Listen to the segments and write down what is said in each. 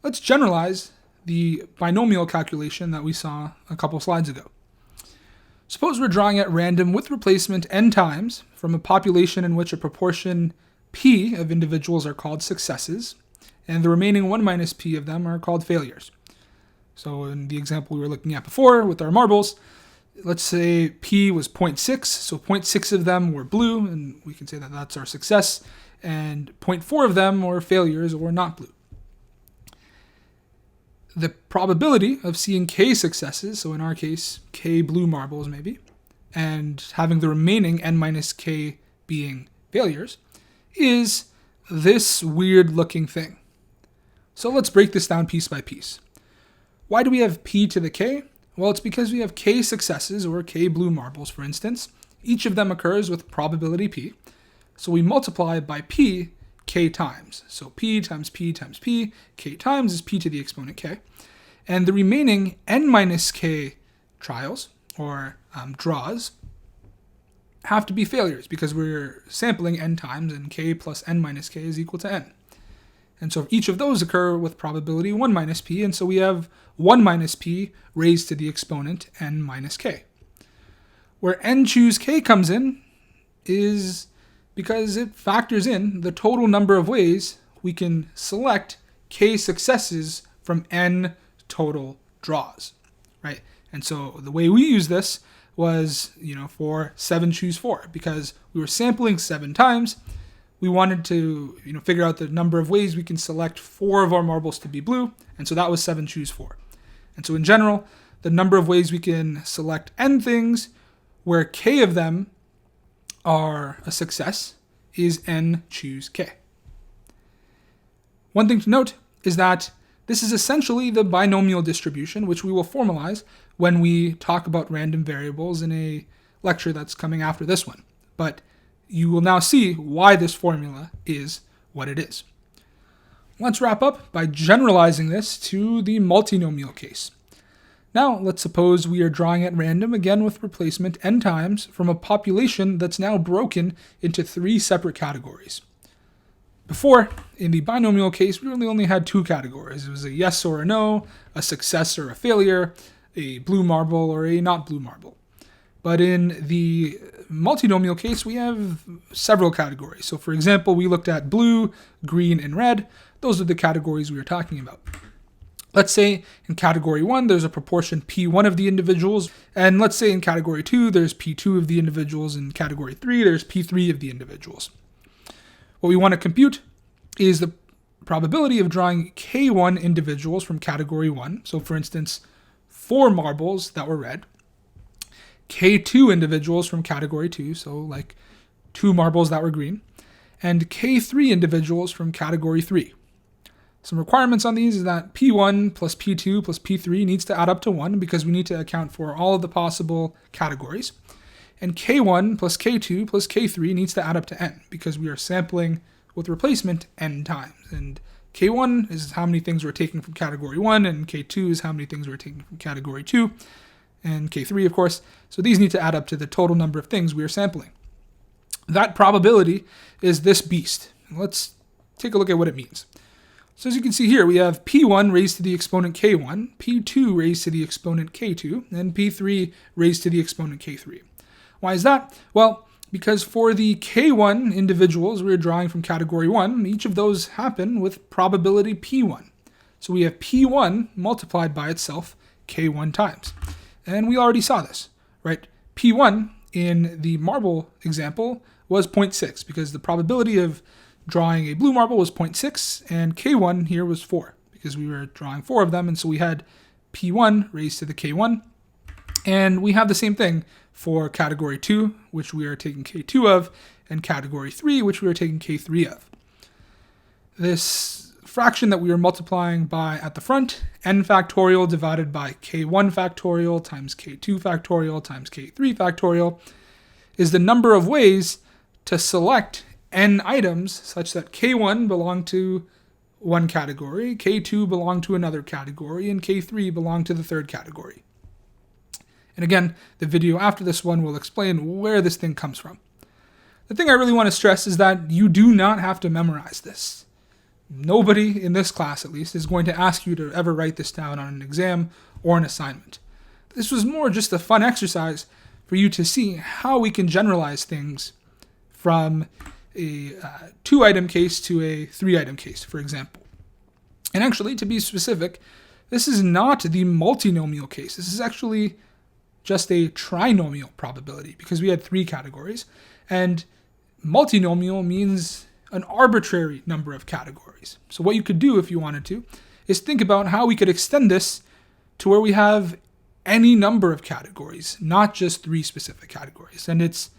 let's generalize the binomial calculation that we saw a couple slides ago. Suppose we're drawing at random with replacement n times from a population in which a proportion p of individuals are called successes, and the remaining 1 minus p of them are called failures. So in the example we were looking at before with our marbles, let's say p was 0.6, so 0.6 of them were blue, and we can say that that's our success, and 0.4 of them were failures or not blue. The probability of seeing k successes, so in our case, k blue marbles maybe, and having the remaining n minus k being failures, is this weird looking thing. So let's break this down piece by piece. Why do we have p to the k? Well, it's because we have k successes, or k blue marbles for instance. Each of them occurs with probability p. So we multiply by p k times. So p times p times p, k times is p to the exponent k. And the remaining n minus k trials, or draws, have to be failures because we're sampling n times, and k plus n minus k is equal to n. And so each of those occur with probability 1 minus p, and so we have 1 minus p raised to the exponent n minus k. Where n choose k comes in is because it factors in the total number of ways we can select k successes from n total draws, right? And so the way we use this was, for 7 choose 4, because we were sampling 7 times. We wanted to, figure out the number of ways we can select 4 of our marbles to be blue, and so that was 7 choose 4. And so in general, the number of ways we can select n things where k of them are a success is n choose k. One thing to note is that this is essentially the binomial distribution, which we will formalize when we talk about random variables in a lecture that's coming after this one. But you will now see why this formula is what it is. Let's wrap up by generalizing this to the multinomial case. Now, let's suppose we are drawing at random, again with replacement n times, from a population that's now broken into 3 separate categories. Before, in the binomial case, we really only had 2 categories. It was a yes or a no, a success or a failure, a blue marble or a not blue marble. But in the multinomial case, we have several categories. So for example, we looked at blue, green, and red. Those are the categories we were talking about. Let's say in category 1, there's a proportion P1 of the individuals. And let's say in category 2, there's P2 of the individuals. In category 3, there's P3 of the individuals. What we want to compute is the probability of drawing K1 individuals from category 1. So for instance, 4 marbles that were red. K2 individuals from category 2, so like 2 marbles that were green. And K3 individuals from category 3. Some requirements on these is that P1 plus P2 plus P3 needs to add up to 1 because we need to account for all of the possible categories. And K1 plus K2 plus K3 needs to add up to n because we are sampling with replacement n times. And K1 is how many things we're taking from category 1, and K2 is how many things we're taking from category 2, and K3, of course. So these need to add up to the total number of things we are sampling. That probability is this beast. Let's take a look at what it means. So as you can see here, we have P1 raised to the exponent K1, P2 raised to the exponent K2, and P3 raised to the exponent K3. Why is that? Well, because for the K1 individuals we're drawing from category 1, each of those happen with probability P1. So we have P1 multiplied by itself K1 times. And we already saw this, right? P1 in the marble example was 0.6 because the probability of drawing a blue marble was 0.6, and K1 here was 4 because we were drawing 4 of them, and so we had P1 raised to the K1. And we have the same thing for category 2, which we are taking K2 of, and category 3, which we are taking K3 of. This fraction that we are multiplying by at the front, n factorial divided by K1 factorial times K2 factorial times K3 factorial, is the number of ways to select n items such that K1 belong to one category, K2 belong to another category, and K3 belong to the third category. And again, the video after this one will explain where this thing comes from. The thing I really want to stress is that you do not have to memorize this. Nobody in this class, at least, is going to ask you to ever write this down on an exam or an assignment. This was more just a fun exercise for you to see how we can generalize things from a 2-item case to a 3-item case, for example. And actually, to be specific, this is not the multinomial case. This is actually just a trinomial probability because we had 3 categories. And multinomial means an arbitrary number of categories. So what you could do if you wanted to is think about how we could extend this to where we have any number of categories, not just 3 specific categories. And it's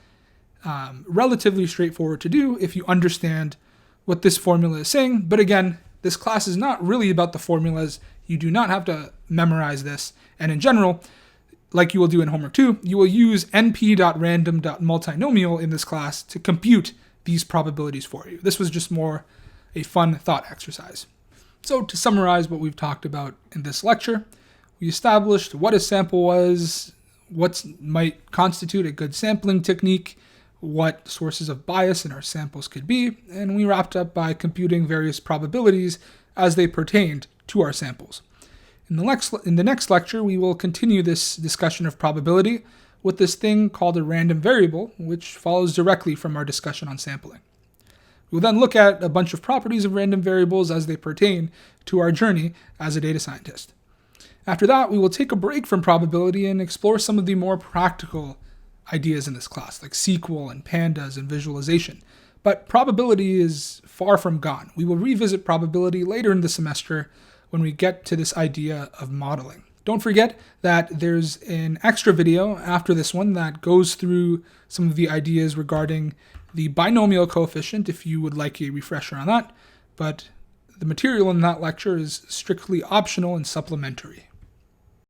relatively straightforward to do if you understand what this formula is saying. But again, this class is not really about the formulas. You do not have to memorize this. And in general, like you will do in homework 2, you will use np.random.multinomial in this class to compute these probabilities for you. This was just more a fun thought exercise. So to summarize what we've talked about in this lecture, we established what a sample was, what might constitute a good sampling technique, what sources of bias in our samples could be, and we wrapped up by computing various probabilities as they pertained to our samples. In the next lecture, we will continue this discussion of probability with this thing called a random variable, which follows directly from our discussion on sampling. We will then look at a bunch of properties of random variables as they pertain to our journey as a data scientist. After that, we will take a break from probability and explore some of the more practical ideas in this class, like SQL and pandas and visualization. But probability is far from gone. We will revisit probability later in the semester when we get to this idea of modeling. Don't forget that there's an extra video after this one that goes through some of the ideas regarding the binomial coefficient if you would like a refresher on that, but the material in that lecture is strictly optional and supplementary.